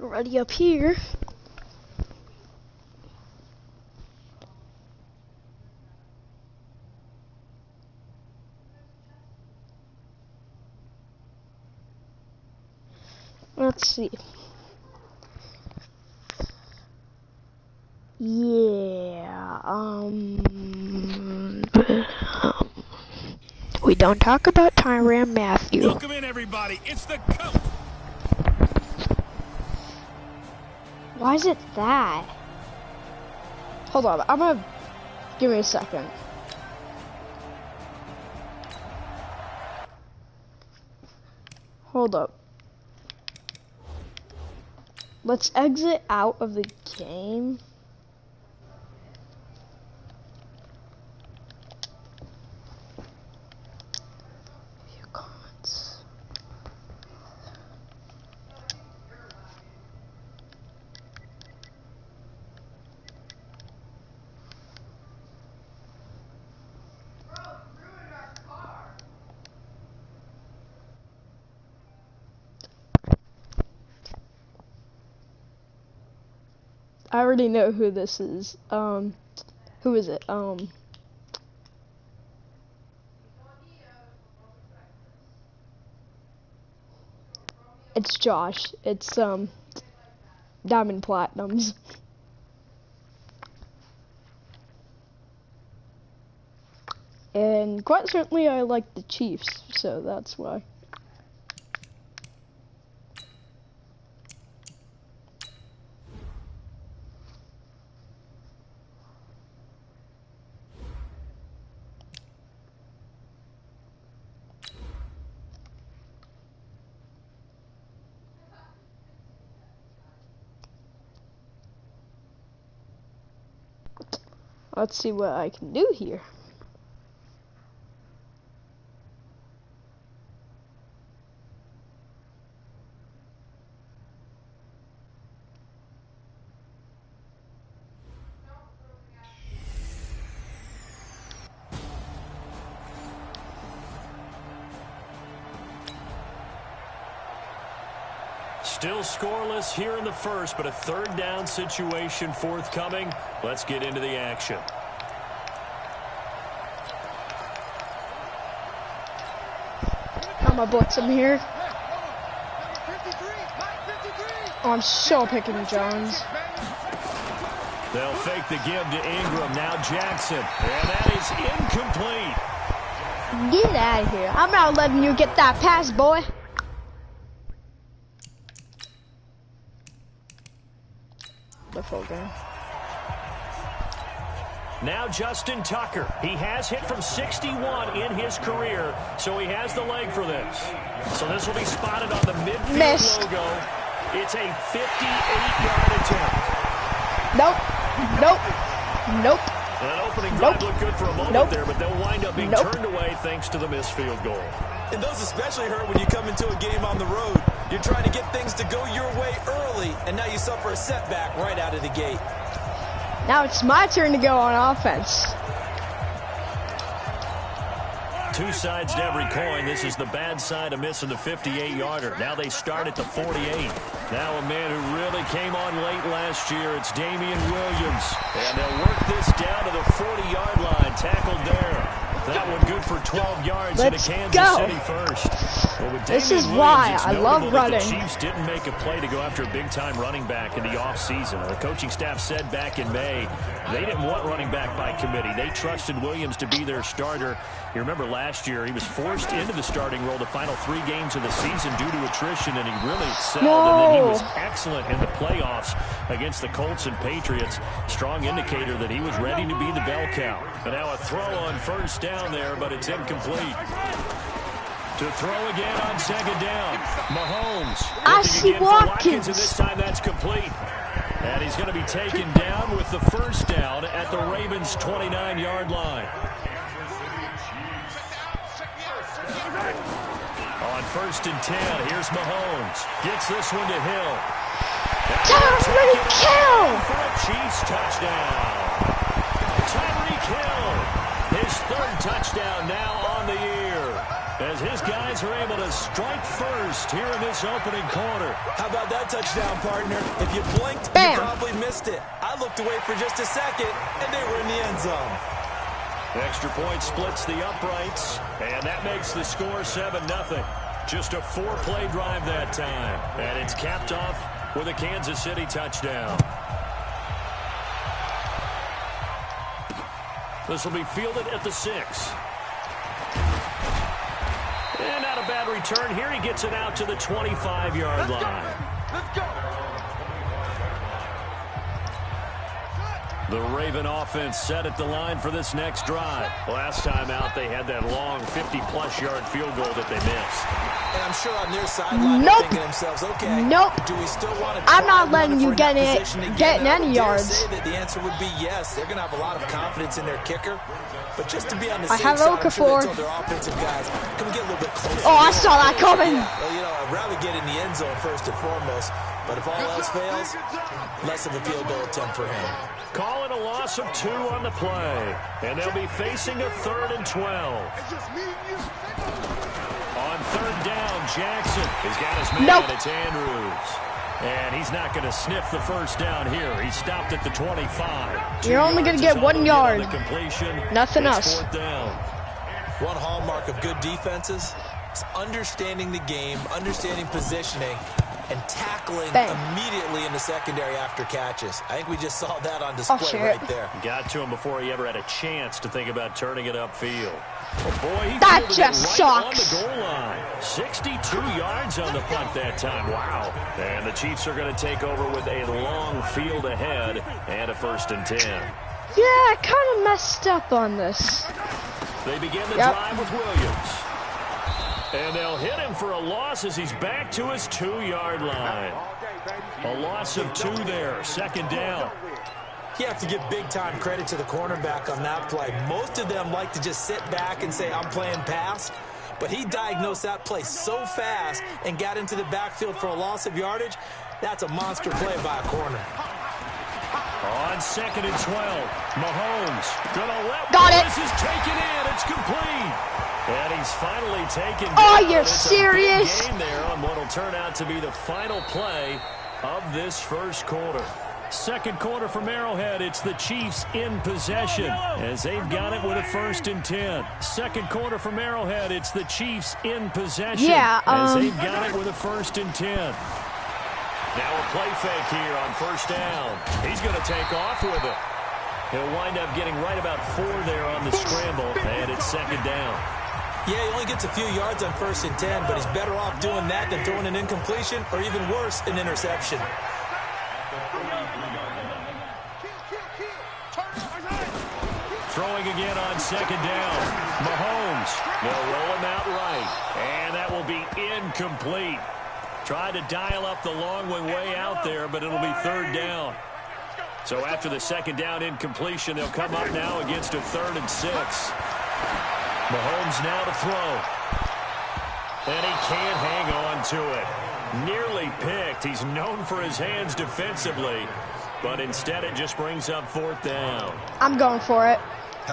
Already up here. Let's see. Yeah, we don't talk about Tyrann Mathieu. Welcome in, everybody. It's the coach. Why is it that? Hold on, give me a second. Hold up. Let's exit out of the game. View comments. I already know who this is. Who is it? It's Josh. It's, Diamond Platinums. And quite certainly I like the Chiefs, so that's why. Let's see what I can do here. Still scoreless here in the first, but a third down situation forthcoming. Let's get into the action. I'm gonna blitz him here. Oh, I'm so picking Jones. They'll fake the give to Ingram. Now Jackson. And that is incomplete. Get out of here. I'm not letting you get that pass, boy. The full game. Now Justin Tucker. He has hit from 61 in his career, so he has the leg for this. So this will be spotted on the midfield logo. It's a 58-yard attempt. Nope. That opening drive looked good for a moment there, but they'll wind up being turned away thanks to the missed field goal. And those especially hurt when you come into a game on the road. You're trying to get things to go your way early, and now you suffer a setback right out of the gate. Now it's my turn to go on offense. Two sides to every coin. This is the bad side of missing the 58-yarder. Now they start at the 48. Now a man who really came on late last year. It's Damian Williams. And they'll work this down to the 40-yard line. Tackled there. That one good for 12 yards into Kansas City first. Well, this is why I love running. The Chiefs didn't make a play to go after a big-time running back in the offseason. The coaching staff said back in May they didn't want running back by committee. They trusted Williams to be their starter. You remember last year he was forced into the starting role the final 3 games of the season due to attrition, and he really excelled. And then he was excellent in the playoffs against the Colts and Patriots. Strong indicator that he was ready to be the bell cow. And now a throw on first down there, but it's incomplete. To throw again on second down. Mahomes. I see Watkins. And this time that's complete. And he's going to be taken down with the first down at the Ravens' 29-yard line. On first and 10, here's Mahomes. Gets this one to Hill. Tyreek Hill! For a Chiefs touchdown. Tyreek Hill. His third touchdown now on the year. as his guys are able to strike first here in this opening quarter. How about that touchdown, partner? If you blinked, Bam. you probably missed it. I looked away for just a second, and they were in the end zone. Extra point splits the uprights, and that makes the score 7-0. Just a 4-play drive that time, and it's capped off with a Kansas City touchdown. This will be fielded at the 6. And not a bad return here. He gets it out to the 25-yard line. Let's go. The Raven offense set at the line for this next drive. Last time out, they had that long 50-plus yard field goal that they missed. And I'm sure on their sideline they're thinking to themselves, okay, do we still want to I'm not letting you get any yards. Say that the answer would be yes. They're going to have a lot of confidence in their kicker. But just to be on the I safe have side, I'm sure they Okafor. told their offensive guys, can we get a little bit closer? Oh, I saw that coming. Yeah, well, you know, I'd rather get in the end zone first and foremost. But if all else fails, less of a field goal attempt for him. Calling a loss of 2 on the play. And they'll be facing a 3rd and 12. On 3rd down, Jackson has got his man. Nope. It's Andrews. And he's not going to sniff the first down here. He stopped at the 25. You're only going to get 1 yard. Nothing else. 4th down. One hallmark of good defenses is understanding the game, understanding positioning, and tackling immediately in the secondary after catches. I think we just saw that on display right there. Got to him before he ever had a chance to think about turning it upfield. Oh boy, he that fielded just it right sucks. on the goal line. 62 yards on the punt that time. Wow. And the Chiefs are going to take over with a long field ahead and a 1st and 10. Yeah, I kind of messed up on this. They begin the drive with Williams. And they'll hit him for a loss as he's back to his 2-yard line. A loss of 2 there, 2nd down. You have to give big-time credit to the cornerback on that play. Most of them like to just sit back and say, I'm playing pass. But he diagnosed that play so fast and got into the backfield for a loss of yardage. That's a monster play by a corner. On 2nd and 12, Mahomes gonna let Got This is taken in. It's complete. And he's finally taken down. Oh, you're It's serious? a big game there on what will turn out to be the final play of this first quarter. 2nd quarter from Arrowhead. It's the Chiefs in possession as they've got it with a 1st and 10. 2nd quarter from Arrowhead. It's the Chiefs in possession as they've got it with a 1st and 10. Now a play fake here on 1st down. He's going to take off with it. He'll wind up getting right about 4 there on the scramble, and it's 2nd down. Yeah, he only gets a few yards on 1st and 10, but he's better off doing that than throwing an incompletion or even worse, an interception. Throwing again on 2nd down. Mahomes, they'll roll him out right, and that will be incomplete. Tried to dial up the long one way out there, but it'll be 3rd down. So after the 2nd down incompletion, they'll come up now against a 3rd and 6. Mahomes now to throw. And he can't hang on to it. Nearly picked. He's known for his hands defensively, but instead it just brings up 4th down. I'm going for it.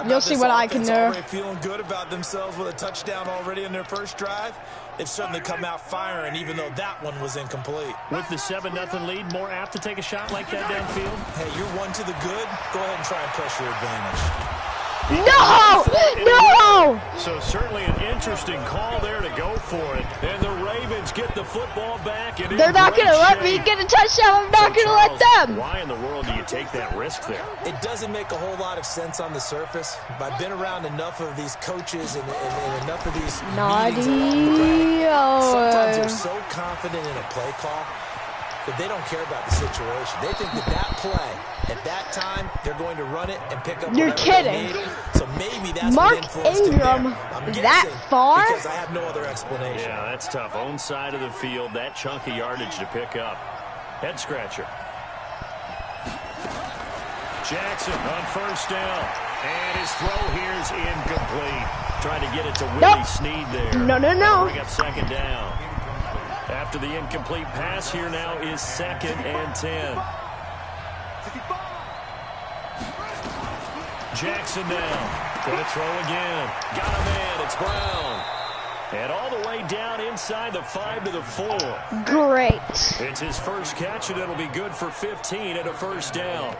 You'll see what I can do. Already feeling good about themselves with a touchdown already in their first drive. They've certainly come out firing, even though that one was incomplete. With the 7-0 lead, more apt to take a shot like that downfield? Hey, you're 1 to the good. Go ahead and try and press your advantage. No! No! So certainly an interesting call there to go for it. And the Ravens get the football back. And They're not going to let me get a touchdown. I'm not going to let them. Why in the world do you take that risk there? It doesn't make a whole lot of sense on the surface. But I've been around enough of these coaches and enough of these meetings along the way. Sometimes they're so confident in a play call that they don't care about the situation. They think that play, at that time, they're going to run it and pick up You're whatever kidding. they need. So maybe that's Mark what influenced Ingram him there. I'm that guessing far? because I have no other explanation. Yeah, that's tough. Own side of the field, that chunk of yardage to pick up. Head scratcher. Jackson on 1st down. And his throw here is incomplete. Trying to get it to Willie Snead there. No. Bring up 2nd down. After the incomplete pass, here now is 2nd and 10. Jackson now. Going to throw again. Got a man. It's Brown. And all the way down inside the 5 to the 4. Great. It's his first catch, and it'll be good for 15 and a first down.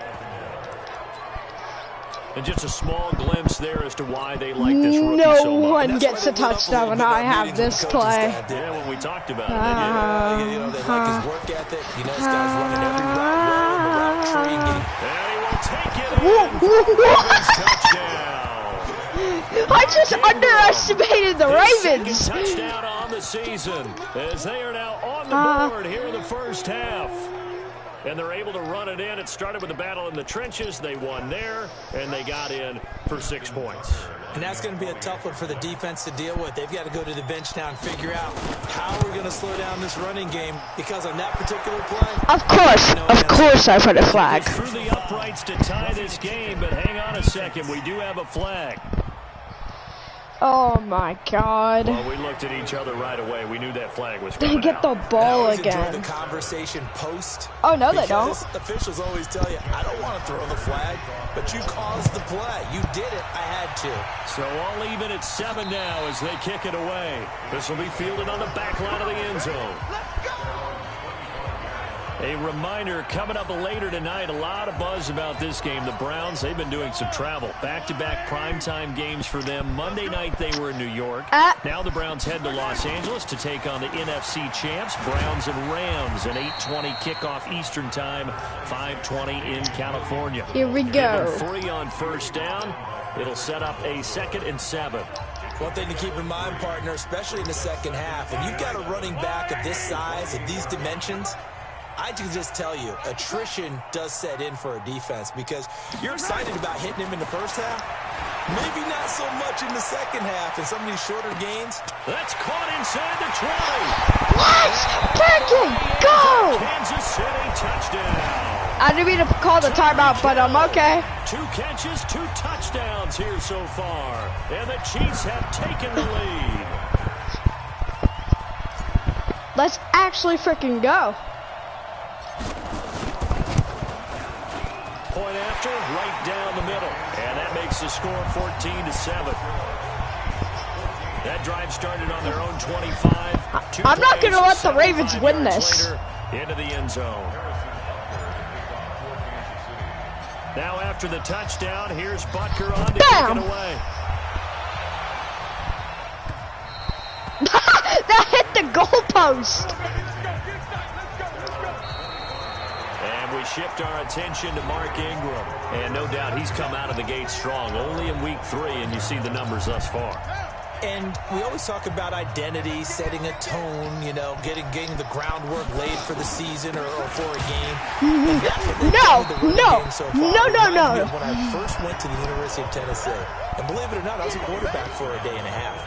And just a small glimpse there as to why they like this rookie so much. No one gets a touchdown when I have this play. Yeah, when we talked about it. You know, they like his work ethic. You know, this guy's running every route well in the route tree. And he will take it in. Touchdown. I just underestimated the Ravens. Second touchdown on the season as they are now on the board here in the first half. And they're able to run it in. It started with a battle in the trenches. They won there, and they got in for 6 points. And that's going to be a tough one for the defense to deal with. They've got to go to the bench now and figure out how we're going to slow down this running game, because on that particular play... Of course I put a flag. Through the uprights to tie this game, but hang on a second. We do have a flag. Oh my God. Well, we looked at each other right away. We knew that flag was coming Get the out. ball I again. enjoy the conversation post. Oh, no, they don't. Officials always tell you, I don't want to throw the flag, but you caused the play. You did it. I had to. So all even at 7 now as they kick it away. This will be fielded on the back line of the end zone. A reminder, coming up later tonight, a lot of buzz about this game. The Browns, they've been doing some travel. Back-to-back primetime games for them. Monday night they were in New York. Now the Browns head to Los Angeles to take on the NFC champs, Browns and Rams. An 8:20 kickoff Eastern time, 5:20 in California. Here we go. 3 on first down. It'll set up a 2nd and 7. One thing to keep in mind, partner, especially in the second half, and you've got a running back of this size, of these dimensions, I can just tell you, attrition does set in for a defense, because you're excited about hitting him in the first half. Maybe not so much in the second half, and some of these shorter gains. That's caught inside the 20. Let's freaking go! Kansas City touchdown. I didn't mean to call the timeout, but I'm okay. 2 catches, 2 touchdowns here so far. And the Chiefs have taken the lead. Let's actually freaking go. Point after, right down the middle. And that makes the score 14-7. That drive started on their own 25. I'm not going to let the Ravens win this. Into the end zone. Now after the touchdown, here's Butker on to kick it away. That hit the goalpost. And we shift our attention to Mark Ingram. And no doubt he's come out of the gate strong. Only in week 3, and you see the numbers thus far. And we always talk about identity, setting a tone, you know, getting the groundwork laid for the season or for a game. No. When I first went to the University of Tennessee, and believe it or not, I was a quarterback for a day and a half.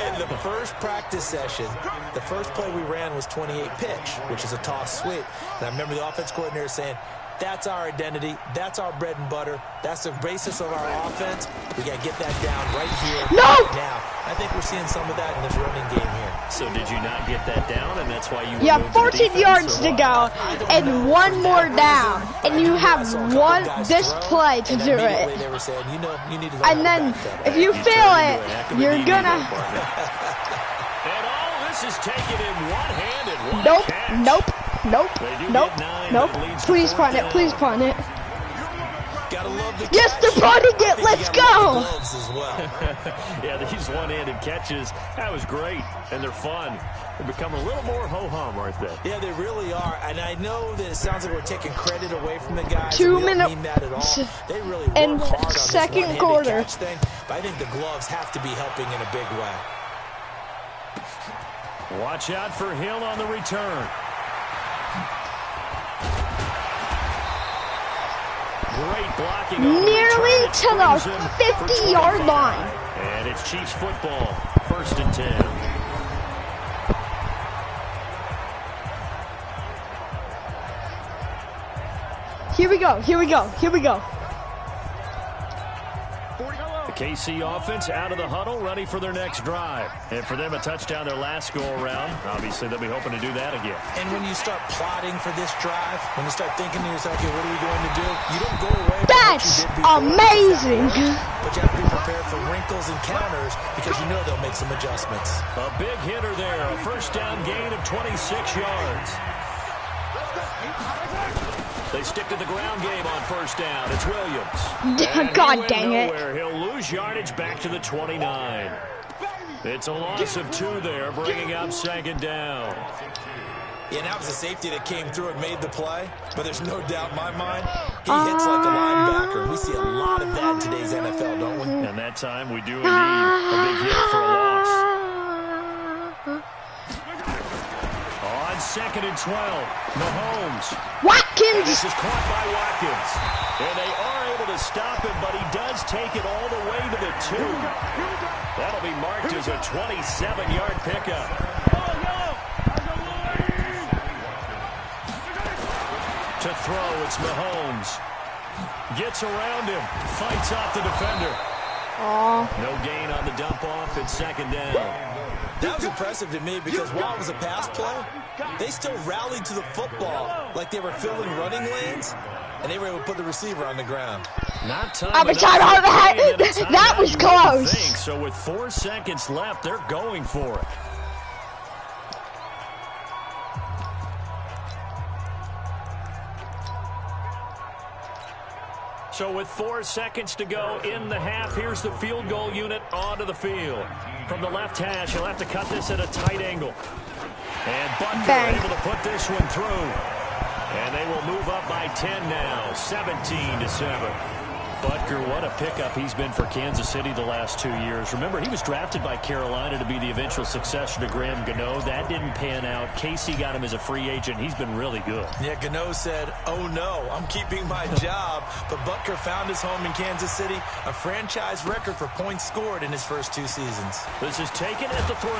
And the first practice session, the first play we ran was 28 pitch, which is a toss sweep. And I remember the offense coordinator saying, that's our identity. That's our bread and butter. That's the basis of our offense. We got to get that down right here, right now. I think we're seeing some of that in this running game here. So did you not get that down, and that's why you... You have 14 yards to go and 1 more down, and you have this play to do it. They were saying, you know, you need to and then if you fail it, you're gonna... And all this is taken in one hand and one catch. Nope. Please punt it. Please punt it. Yes, they're punting it. Let's go. Yeah, these one-handed catches, that was great, and they're fun. They become a little more ho-hum, aren't they? Yeah, they really are. And I know that it sounds like we're taking credit away from the guys. 2 minutes. They really work and hard on second this quarter. catch thing, but I think the gloves have to be helping in a big way. Watch out for Hill on the return. Great blocking. Nearly to the 50-yard line. And it's Chiefs football, 1st and 10. Here we go. The KC offense out of the huddle, ready for their next drive. And for them, a touchdown their last go-around. Obviously, they'll be hoping to do that again. And when you start plotting for this drive, when you start thinking to yourself, okay, what are we going to do? You don't go away from That's what you did before, amazing. but you have to be prepared for wrinkles and counters because you know they'll make some adjustments. A big hitter there. A first down gain of 26 yards. They stick to the ground game on first down. It's Williams. God dang it. He'll lose yardage back to the 29. It's a loss of 2 there, bringing up second down. Yeah, that was a safety that came through and made the play, but there's no doubt in my mind, he hits like a linebacker. We see a lot of that in today's NFL, don't we? And that time we do indeed a big hit for a loss. On second and 12, Mahomes. Watkins! This is caught by Watkins. And they are able to stop him, but he does take it all the way to the 2. That'll be marked as a 27-yard pickup. To throw, it's Mahomes. Gets around him, fights off the defender. No gain on the dump-off. It's second down. That was impressive to me because while it was a pass play, they still rallied to the football like they were filling running lanes, and they were able to put the receiver on the ground. Not time. That was close. So with 4 seconds left, they're going for it. So with 4 seconds to go in the half, here's the field goal unit onto the field. From the left hash, he'll have to cut this at a tight angle. And Butker able to put this one through. And they will move up by 10 now, 17-7. Butker, what a pickup he's been for Kansas City the last 2 years. Remember, he was drafted by Carolina to be the eventual successor to Graham Gano. That didn't pan out. KC got him as a free agent. He's been really good. Yeah, Gano said, oh no, I'm keeping my job. But Butker found his home in Kansas City, a franchise record for points scored in his first 2 seasons. This is taken at the 3.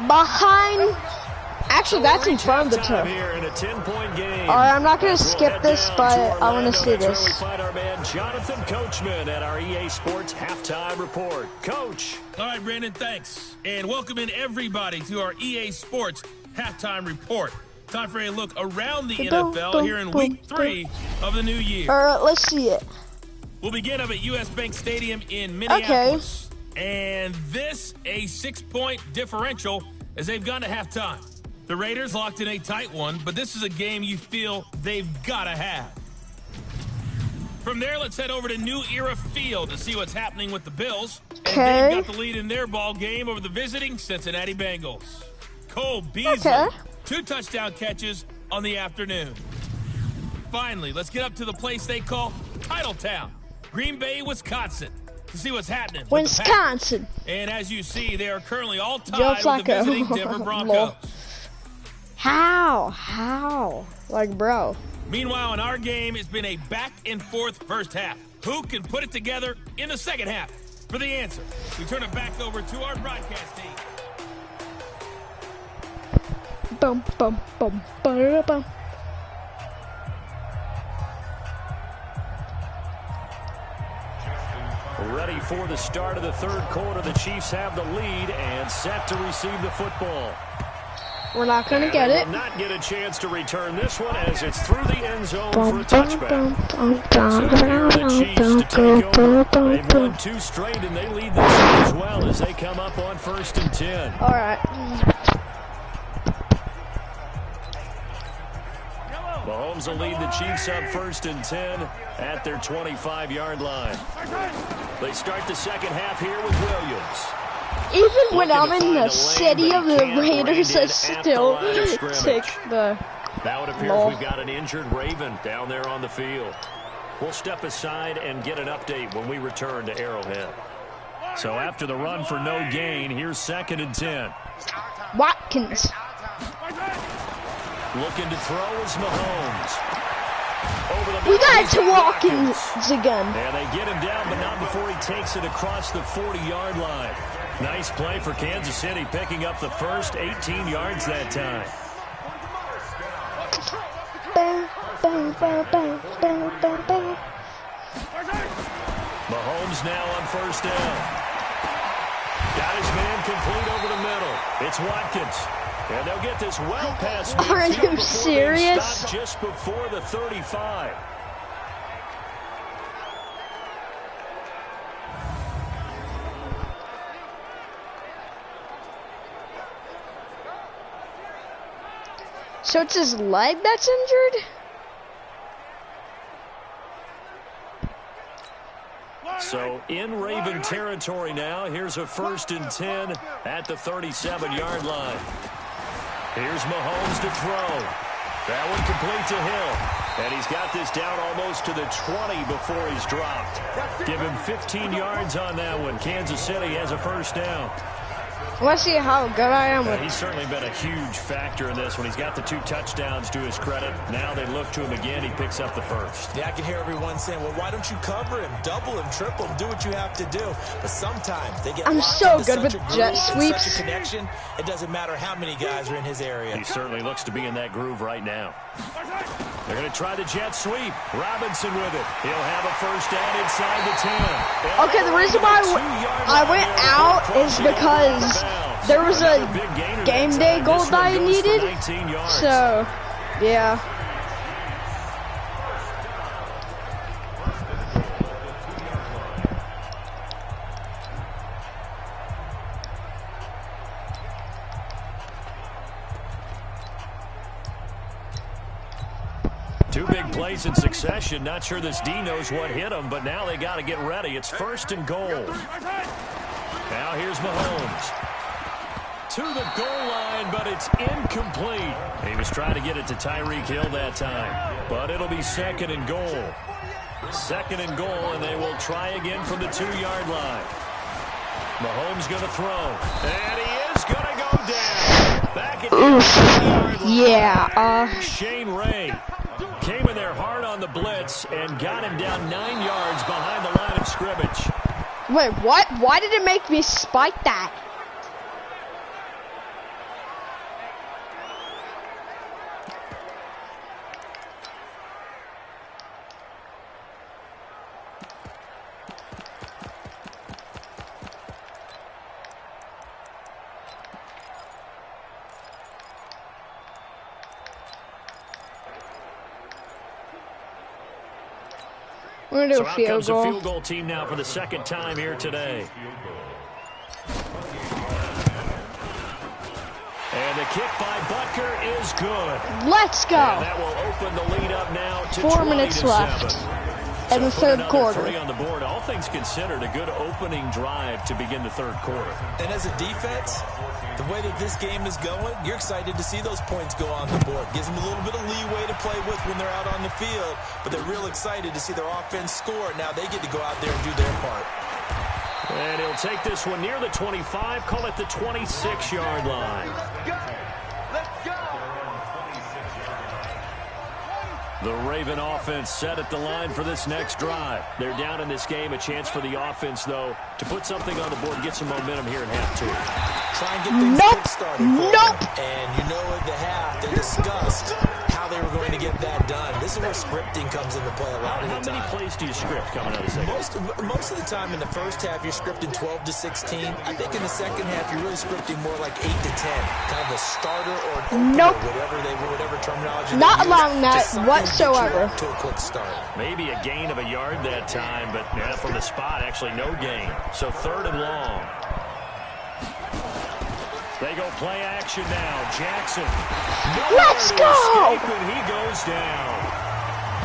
Behind... Actually, that's in front of the 2. Alright, I'm not going to skip this, but I want to see this. We find our man Jonathan Coachman at our EA Sports Halftime Report. Coach. All right, Brandon, thanks. And welcome in everybody to our EA Sports Halftime Report. Time for a look around the NFL here in Week 3 of the new year. Let's see it. We'll begin up at US Bank Stadium in Minneapolis. And this, a 6-point differential as they've gone to halftime. The Raiders locked in a tight one, but this is a game you feel they've got to have. From there, let's head over to New Era Field to see what's happening with the Bills. And they've got the lead in their ball game over the visiting Cincinnati Bengals. Cole Beasley, 2 touchdown catches on the afternoon. Finally, let's get up to the place they call Titletown, Green Bay, Wisconsin, to see what's happening. Wisconsin. And as you see, they are currently all tied with the visiting Denver Broncos. How? Like, bro. Meanwhile, in our game, it's been a back-and-forth first half. Who can put it together in the second half? For the answer, we turn it back over to our broadcast team. Boom, boom, boom, boom, boom. Ready for the start of the third quarter. The Chiefs have the lead and set to receive the football. We're not going to get it. Will not get a chance to return this one as it's through the end zone for a touchback. So here are the Chiefs to take over. They've won 2 straight and they lead this one as well as they come up on 1st and 10. All right. Mahomes will lead the Chiefs up 1st and 10 at their 25-yard line. They start the second half here with Williams. Even when I'm in the city of the Raiders, I still take the... Now it appears we've got an injured Raven down there on the field. We'll step aside and get an update when we return to Arrowhead. So after the run for no gain, here's 2nd and 10. Watkins. Looking to throw is Mahomes. We got to Watkins again. And they get him down, but not before he takes it across the 40-yard line. Nice play for Kansas City, picking up the first 18 yards that time. Mahomes now on first down. Got his man complete over the middle. It's Watkins. And they'll get this well past midfield. Are you serious? Just before the 35. So it's his leg that's injured? So in Raven territory now. Here's a 1st and 10 at the 37-yard line. Here's Mahomes to throw. That one complete to Hill. And he's got this down almost to the 20 before he's dropped. Give him 15 yards on that one. Kansas City has a first down. Let's see how good I am with. He's certainly been a huge factor in this one. He's got the 2 touchdowns to his credit. Now they look to him again. He picks up the first. Yeah, I can hear everyone saying, well, why don't you cover him, double him, triple him, do what you have to do. But sometimes they get I'm so good with jet sweeps. Such a connection, it doesn't matter how many guys are in his area. He certainly looks to be in that groove right now. They're going to try the jet sweep. Robinson with it. He'll have a first down inside the 10. Okay, the reason why I went out is because there was a game day goal that I needed. So, yeah. Two big plays in succession. Not sure this D knows what hit him, but now they got to get ready. It's 1st and goal. Now here's Mahomes. To the goal line, but it's incomplete. He was trying to get it to Tyreek Hill that time, but it'll be 2nd and goal. 2nd and goal, and they will try again from the 2-yard line. Mahomes going to throw, and he is going to go down. Back at the 2-yard line. Yeah. Shane Ray came in there hard on the blitz and got him down 9 yards behind the line of scrimmage. Wait, what? Why did it make me spike that? We're going to do a field goal. A field goal team now for the 2nd time here today. And the kick by Butker is good. Let's go. And that will open the lead up now to 4 minutes left in the 3rd quarter. 3 on the board. All things considered, a good opening drive to begin the 3rd quarter. And as a defense, the way that this game is going, you're excited to see those points go on the board. Gives them a little bit of leeway to play with when they're out on the field, but they're real excited to see their offense score. Now they get to go out there and do their part. And he'll take this one near the 25, call it the 26-yard line. The Raven offense set at the line for this next drive. They're down in this game. A chance for the offense, though, to put something on the board and get some momentum here in half 2. Try and get things kick-started for them. And you know at the half, they discussed how they were going to get that done. This is where scripting comes into play a lot of the time. How many plays do you script coming out of the second? Most of the time in the first half, you're scripting 12 to 16. I think in the second half, you're really scripting more like 8 to 10. Kind of a starter or an opener, whatever terminology. Not allowing that whatsoever. To a quick start. Maybe a gain of a yard that time, but from the spot, actually no gain. So 3rd and long. They go play action now. Jackson. Let's go! And he goes down.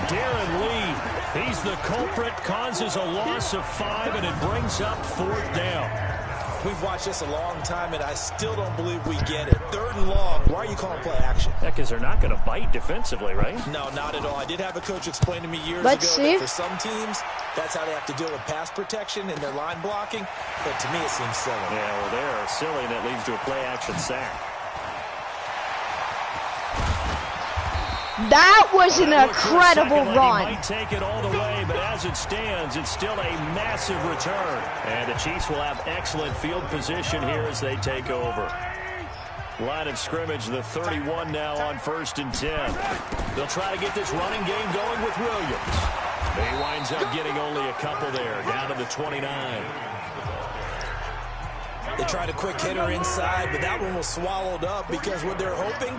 Darren Lee, he's the culprit, causes a loss of 5, and it brings up 4th down. We've watched this a long time, and I still don't believe we get it. 3rd and long. Why are you calling play action? Yeah, because they're not going to bite defensively, right? No, not at all. I did have a coach explain to me years ago that for some teams, that's how they have to deal with pass protection and their line blocking. But to me, it seems silly. Yeah, well, they're silly, and that leads to a play-action sack. That was an incredible run. He might take it all the way, but as it stands, it's still a massive return. And the Chiefs will have excellent field position here as they take over. Line of scrimmage, the 31 now on 1st and 10. They'll try to get this running game going with Williams. He winds up getting only a couple there, down to the 29. They tried a quick hitter inside, but that one was swallowed up because what they're hoping,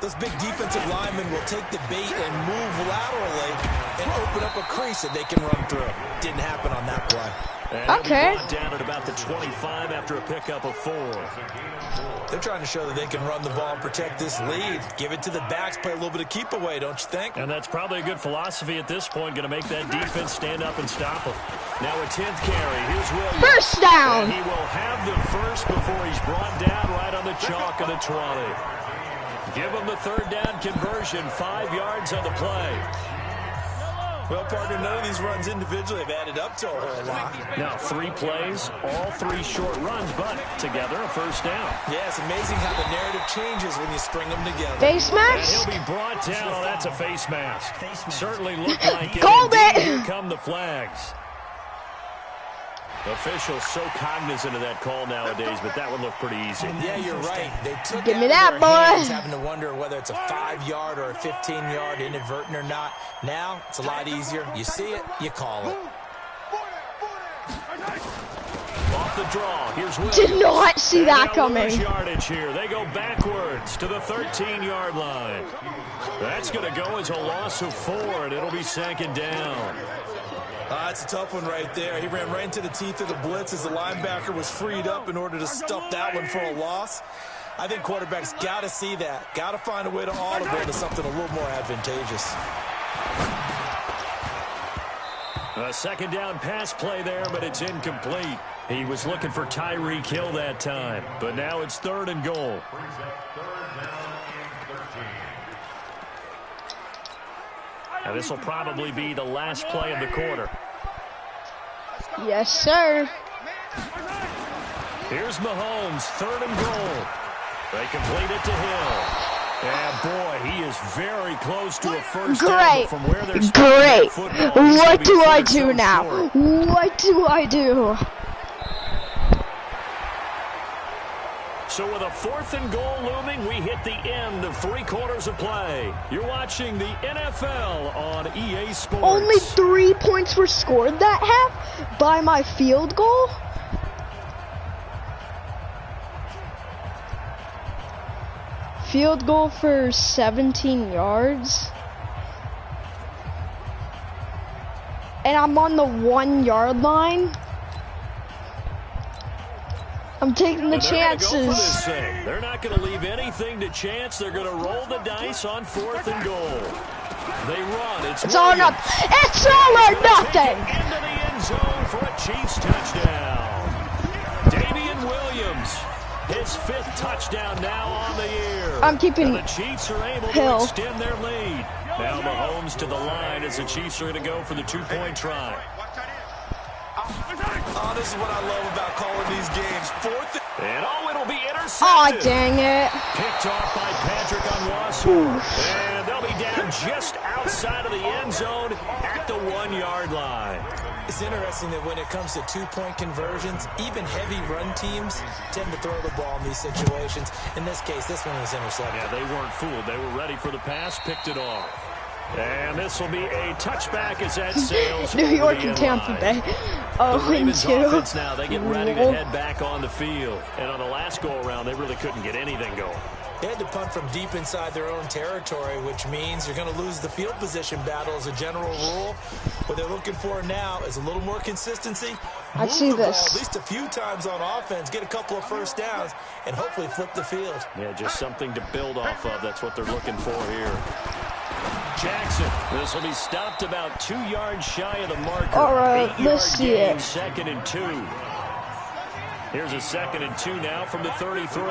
those big defensive linemen will take the bait and move laterally and open up a crease that they can run through. Didn't happen on that play. Okay. Down at about the 25 after a pickup of 4. They're trying to show that they can run the ball and protect this lead. Give it to the backs, play a little bit of keep away, don't you think? And that's probably a good philosophy at this point. Going to make that defense stand up and stop them. Now a 10th carry. Here's Williams. First down. And he will have the first before he's brought down right on the chalk of the 20. Give him the 3rd down conversion. 5 yards on the play. Well, partner, none of these runs individually have added up to a whole lot. Now 3 plays, all 3 short runs, but together a first down. Yeah, it's amazing how the narrative changes when you string them together. Face mask? And he'll be brought down. Oh, that's a face mask. Certainly looked like it. Called it. Here come the flags. Officials so cognizant of that call nowadays, but that one looked pretty easy. Yeah, you're right. They took Give me that, boy. Having to wonder whether it's a 5-yard or a 15-yard inadvertent or not. Now it's a lot easier. You see it, you call it. Off the draw. Here's Williams. Did not see that coming. Yardage here. They go backwards to the 13-yard line. That's going to go as a loss of 4, and it'll be 2nd down. That's a tough one right there. He ran right into the teeth of the blitz as the linebacker was freed up in order to stuff that one for a loss. I think quarterbacks got to see that. Got to find a way to audible to something a little more advantageous. A 2nd down pass play there, but it's incomplete. He was looking for Tyreek Hill that time, but now it's 3rd and goal. Now this will probably be the last play of the quarter. Yes, sir. Here's Mahomes, 3rd and goal. They complete it to Hill. And boy, he is very close to a first down from where they're great. What do I do now? What do I do? So with a 4th and goal looming, we hit the end of 3 quarters of play. You're watching the NFL on EA Sports. Only 3 points were scored that half by my field goal. Field goal for 17 yards. And I'm on the 1-yard line. I'm taking the chances. They're not going to leave anything to chance. They're going to roll the dice on 4th and goal. They run. It's all or nothing. It's all or nothing. Into the end zone for a Chiefs touchdown. Damian Williams, his 5th touchdown now on the year. I'm keeping the Chiefs are able Hill. to extend their lead. Now Mahomes to the line as the Chiefs are going to go for the 2-point try. Oh, this is what I love about calling these games. 4th and it'll be intercepted. Oh, dang it. Picked off by Patrick Onwuasor. And they'll be down just outside of the end zone at the 1-yard line. It's interesting that when it comes to 2-point conversions, even heavy run teams tend to throw the ball in these situations. In this case, this one was intercepted. Yeah, they weren't fooled. They were ready for the pass, picked it off. And this will be a touchback as that sails. New York and Tampa Bay. The Ravens offense now, they get ready to head back on the field. And on the last go-around, they really couldn't get anything going. They had to punt from deep inside their own territory, which means you're going to lose the field position battle as a general rule. What they're looking for now is a little more consistency. I see the this. Ball at least a few times on offense, get a couple of first downs, and hopefully flip the field. Yeah, just something to build off of. That's what they're looking for here. Jackson, this will be stopped about 2 yards shy of the marker. All right, let's see it. 2nd and 2. Here's a 2nd and 2 now from the 33.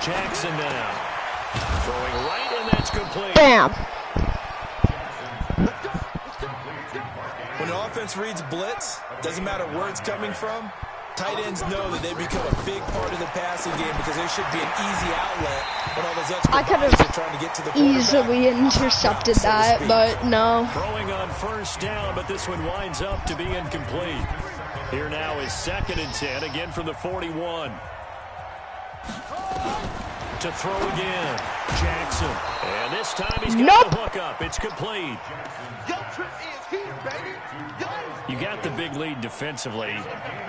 Jackson now. Throwing right, and that's complete. Bam. When an offense reads blitz, doesn't matter where it's coming from, tight ends know that they become a big part of the passing game because they should be an easy outlet when all those extra bodies are trying to get to the quarterback. Easily intercepted that, but no. Throwing on first down, but this one winds up to be incomplete. Here now is 2nd and 10, again from the 41. To throw again. Jackson. And this time he's got the hook up. It's complete. You got the big lead defensively.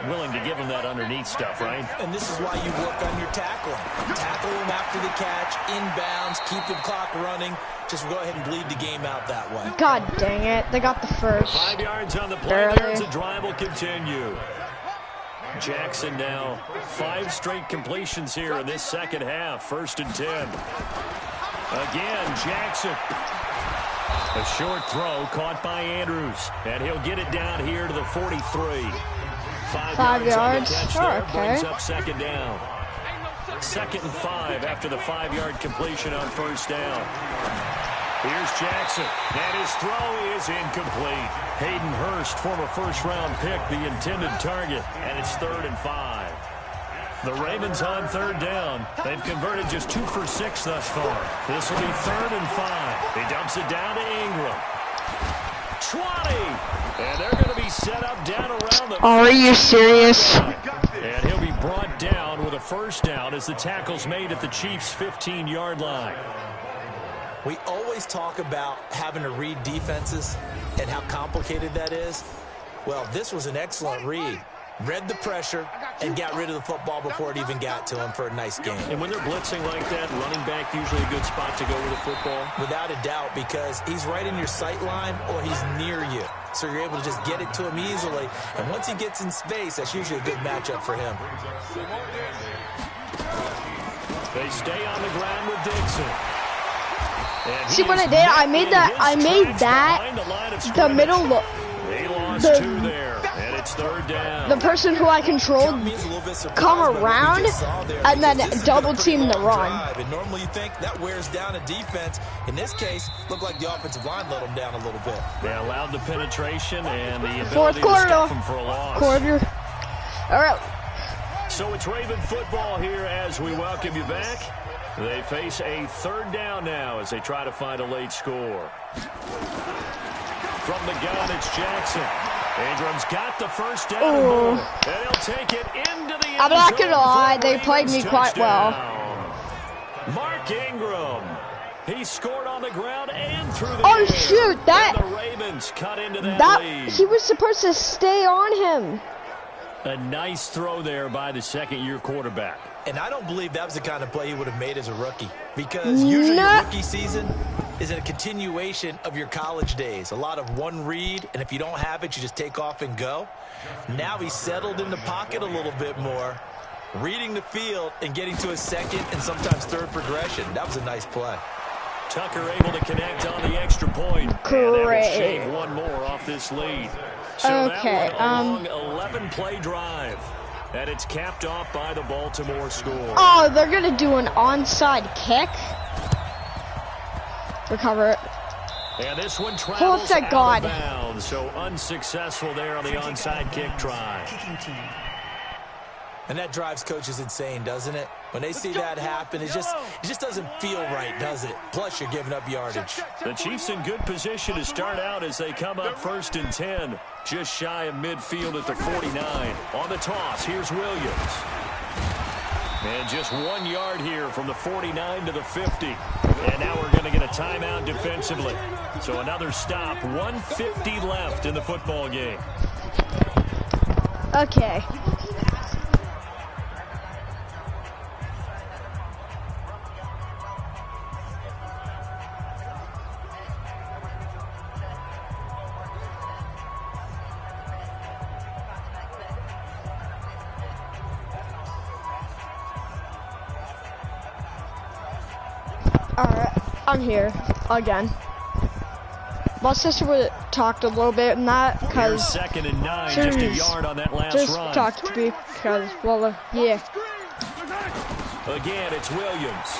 Willing to give him that underneath stuff, right? And this is why you work on your tackling. Tackle him after the catch, inbounds, keep the clock running. Just go ahead and bleed the game out that way. God dang it. They got the first. 5 yards on the play. There's a drive will continue. Jackson now 5 straight completions here in this second half. 1st and 10. Again, Jackson. A short throw caught by Andrews. And he'll get it down here to the 43. 5 yards. Sure, okay. Brings up 2nd down. 2nd and 5 after the 5-yard completion on 1st down. Here's Jackson, and his throw is incomplete. Hayden Hurst, former first-round pick, the intended target, and it's 3rd and 5. The Ravens on 3rd down. They've converted just 2 for 6 thus far. This will be 3rd and 5. He dumps it down to Ingram. 20, and they're going to be set up down around the... Are you serious? And he'll be brought down with a 1st down as the tackle's made at the Chiefs' 15-yard line. We always talk about having to read defenses and how complicated that is. Well, this was an excellent read. Read the pressure and got rid of the football before it even got to him for a nice game. And when they're blitzing like that, running back usually a good spot to go with the football? Without a doubt, because he's right in your sight line or he's near you. So you're able to just get it to him easily. And once he gets in space, that's usually a good matchup for him. They stay on the ground with Dixon. See what I did? I made that the middle look. He lost 2 there, and it's 3rd down. The person who I controlled come around and then double team the run. And normally you think that wears down a defense. In this case, looked like the offensive line let them down a little bit. They allowed the penetration and the ability to stuff them for a loss. All right. So it's Raven football here as we welcome you back. They face a 3rd down now as they try to find a late score. From the gun, it's Jackson. Ingram's got the 1st down. And he'll take it into the end zone. I'm not going to lie. They played me quite well. Mark Ingram. He scored on the ground and through the air. Shoot. And the Ravens cut into that lead. He was supposed to stay on him. A nice throw there by the 2nd-year quarterback. And I don't believe that was the kind of play he would have made as a rookie. Because usually your rookie season is a continuation of your college days. A lot of one read, and if you don't have it, you just take off and go. Now he's settled in the pocket a little bit more, reading the field and getting to his 2nd and sometimes 3rd progression. That was a nice play. Tucker able to connect on the extra point. Great. And they will shave 1 more off this lead. So okay. That one, a long 11-play drive. And it's capped off by the Baltimore score. Oh, they're going to do an onside kick. Recover it. And this one travels thank God. Out of bounds. So unsuccessful there on the onside kick try. And that drives coaches insane, doesn't it? When they see that happen, it just doesn't feel right, does it? Plus, you're giving up yardage. The Chiefs in good position to start out as they come up 1st and 10. Just shy of midfield at the 49. On the toss, here's Williams. And just 1 yard here from the 49 to the 50. And now we're going to get a timeout defensively. So another stop, 1:50 left in the football game. Okay. Alright, I'm here again. My sister would talked a little bit in that because 2nd and 9, just a yard on that last run. Talked to me because, well, yeah. Again, it's Williams.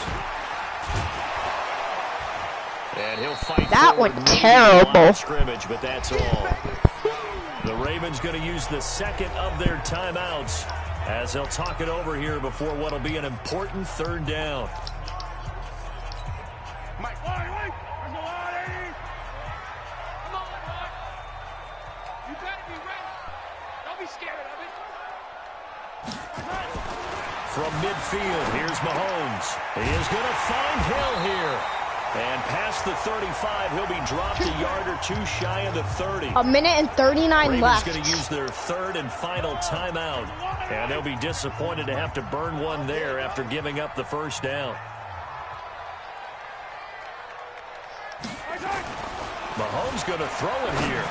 And he'll fight. That went terrible. Scrimmage, but that's all. The Ravens going to use the 2nd of their timeouts as they'll talk it over here before what will be an important 3rd down. from midfield. Here's Mahomes. He is going to find Hill here. And past the 35, he'll be dropped a yard or two shy of the 30. A minute and 39 Ravens left. Going to use their third and final timeout. And they'll be disappointed to have to burn one there after giving up the first down. Mahomes going to throw it here.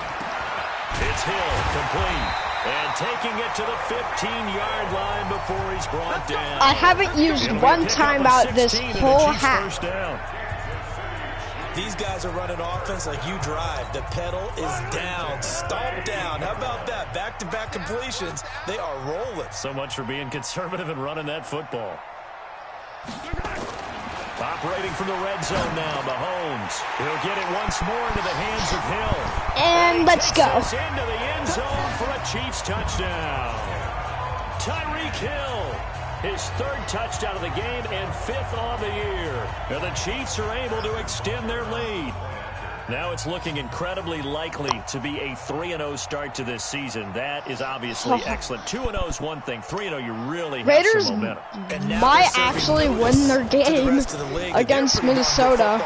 It's Hill, complete. And taking it to the 15-yard line before he's brought down. I haven't used one timeout this whole half. These guys are running offense like you drive. The pedal is down, stomp down. How about that? Back-to-back completions. They are rolling. So much for being conservative and running that football. Operating from the red zone now, Mahomes. He'll get it once more into the hands of Hill. And let's go. Into the end zone for a Chiefs touchdown. Tyreek Hill. His third touchdown of the game and fifth on the year. Now the Chiefs are able to extend their lead. Now it's looking incredibly likely to be a 3-0 start to this season. That is obviously excellent. 2-0 is one thing. 3-0, you really have Raiders some momentum. might actually win their game against Minnesota.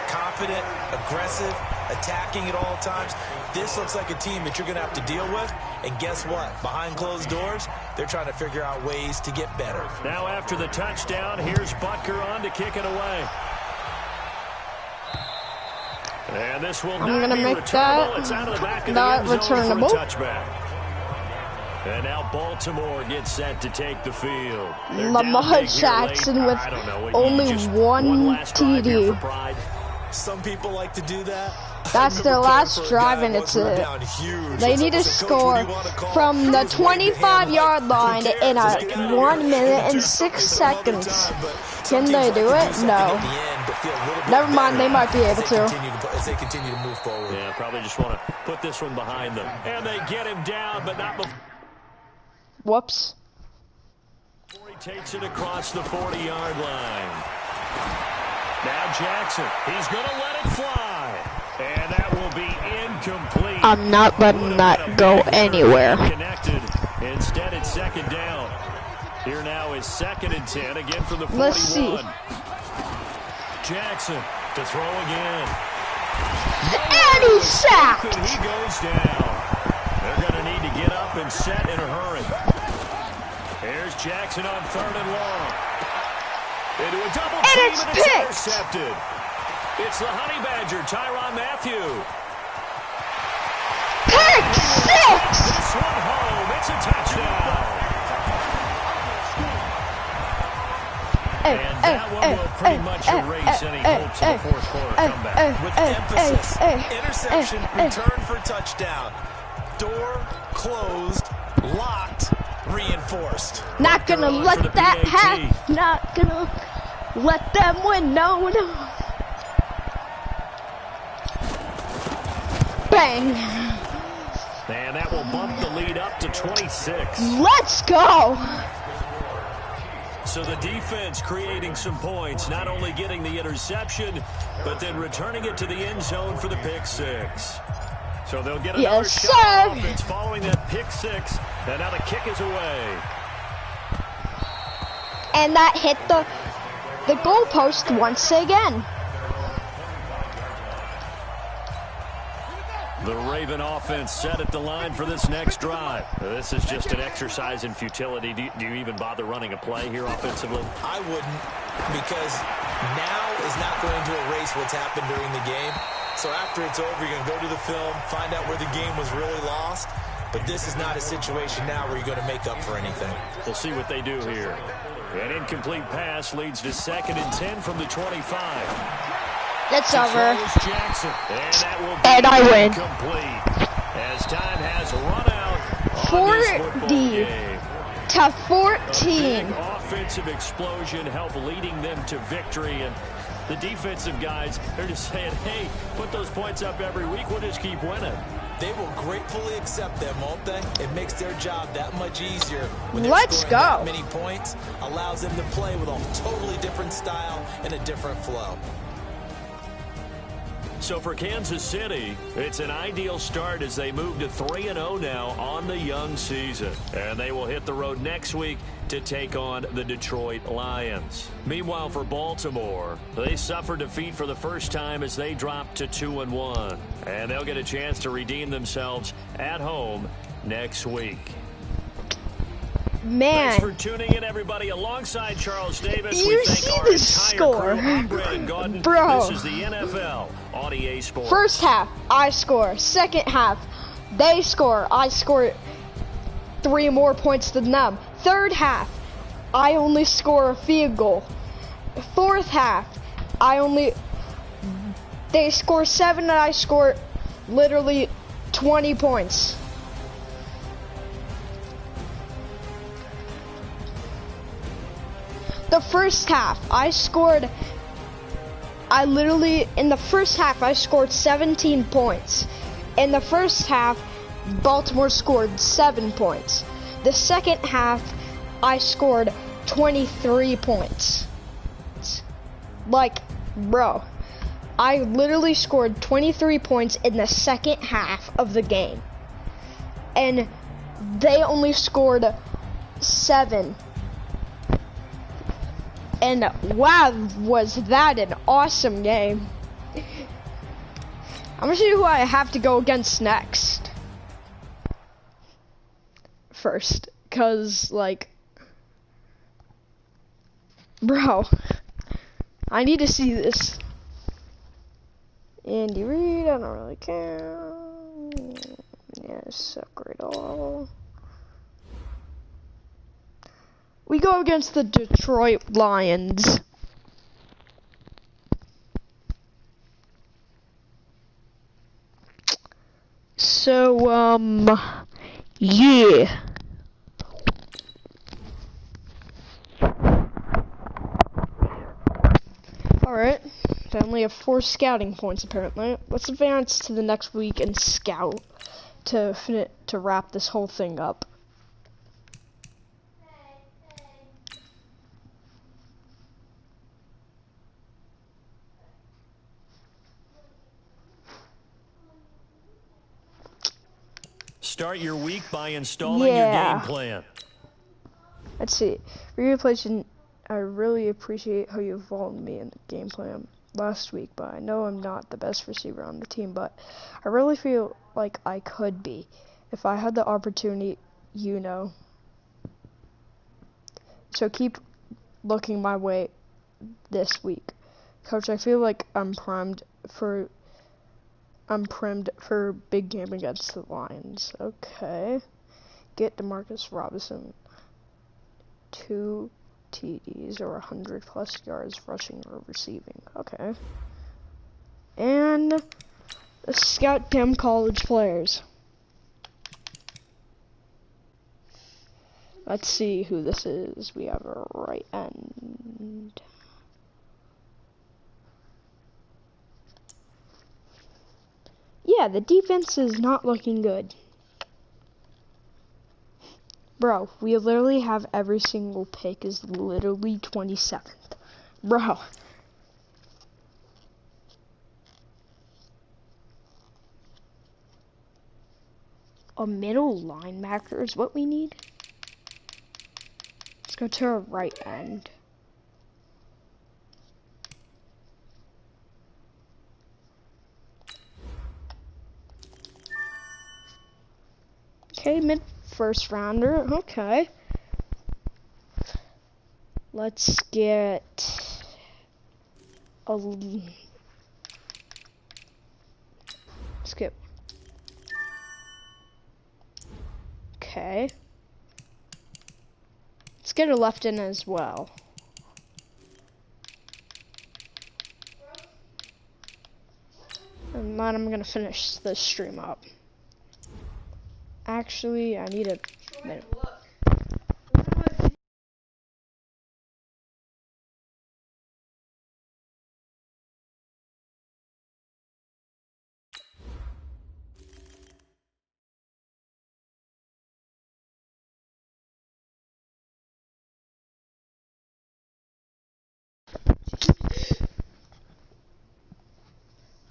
Confident, aggressive, attacking at all times. This looks like a team that you're going to have to deal with. And guess what? Behind closed doors, they're trying to figure out ways to get better. Now after the touchdown, here's Butker on to kick it away. And this will I'm gonna make that it's out of the back of not the end zone returnable. For a touchback. And now Baltimore gets set to take the field. Lamar Jackson with only one TD. Some people like to do that. That's their last drive, and it's it. They need to score from the 25-yard line in a 1 minute and 6 seconds. Can they do it? No. Never mind, they might be able to. As they continue to move forward. Yeah, probably just want to put this one behind them. And they get him down, but not before. Whoops. He takes it across the 40-yard line. Now Jackson, he's going to let it fly. And that will be incomplete. I'm not letting that go anywhere. Connected. Instead, it's second down. Here now is 2nd and 10, again from the 41. Let's see. Jackson to throw again. And he's sacked. He goes down. They're going to need to get up and set in a hurry. Here's Jackson on 3rd and long. Into a double team, and it's intercepted. It's the Honey Badger, Tyrann Mathieu. Pick 6! This one home. It's a touchdown. And that one will pretty much erase any hopes of a fourth quarter comeback. With emphasis, interception, return for touchdown. Door closed, locked, reinforced. Not gonna let that happen. Not gonna let them win. No, no. Bang. And that will bump the lead up to 26. Let's go. So the defense creating some points, not only getting the interception, but then returning it to the end zone for the pick 6. So they'll get another shot of offense following that pick 6, and now the kick is away. And that hit the goalpost once again. The Raven offense set at the line for this next drive. This is just an exercise in futility. Do you even bother running a play here offensively? I wouldn't, because now is not going to erase what's happened during the game. So after it's over, you're going to go to the film, find out where the game was really lost. But this is not a situation now where you're going to make up for anything. We'll see what they do here. An incomplete pass leads to 2nd and 10 from the 25. It's over. Jackson, and I win. Complete, as time has run out 40 to 14. Offensive explosion help leading them to victory, and the defensive guys, they're just saying, hey, put those points up every week, we'll just keep winning. They will gratefully accept them, won't they? It makes their job that much easier. When Let's go. That many points allows them to play with a totally different style and a different flow. So for Kansas City, it's an ideal start as they move to 3-0 now on the young season. And they will hit the road next week to take on the Detroit Lions. Meanwhile, for Baltimore, they suffered defeat for the first time as they dropped to 2-1. And they'll get a chance to redeem themselves at home next week. Man. Thanks for tuning in, everybody. Alongside Charles Davis, You we thank see our the entire score. crew. I'm Brandon Gaudin. Bro. This is the NFL on EA Sports. First half, I score. Second half, they score. I score 3 more points than them. Third half, I only score a field goal. Fourth half, they score 7 and I score literally 20 points. The first half, in the first half, I scored 17 points. In the first half, Baltimore scored 7 points. The second half, I scored 23 points. Like, bro, I literally scored 23 points in the second half of the game. And they only scored 7. And wow, was that an awesome game. I'm gonna see who I have to go against next. First, cause like, bro, I need to see this. Andy Reid, I don't really care. Yeah, suck it all. We go against the Detroit Lions. So, yeah. Alright, I only have 4 scouting points apparently. Let's advance to the next week and scout to wrap this whole thing up. Start your week by installing your game plan. Let's see. Replacing. I really appreciate how you involved me in the game plan last week, but I know I'm not the best receiver on the team, but I really feel like I could be if I had the opportunity, you know. So keep looking my way this week. Coach, I feel like I'm primed for a big game against the Lions. Okay. Get DeMarcus Robinson 2 TDs or 100+ yards rushing or receiving. Okay. And scout them college players. Let's see who this is. We have a right end. Yeah, the defense is not looking good. Bro, we literally have every single pick is literally 27th. Bro. A middle linebacker is what we need. Let's go to our right end. Okay, first rounder. Okay. Let's get a skip. Okay. Let's get a left in as well. And then I'm gonna finish this stream up. Actually, I need a minute.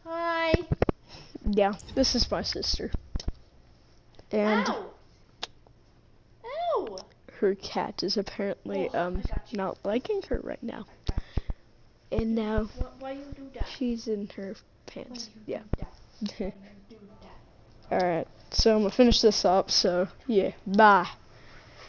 Hi. Yeah, this is my sister. And Ow. her cat is apparently not liking her right now. And now Why you do that? she's in her pants. Yeah. Do that. Alright, so I'm gonna finish this up, so yeah, bye.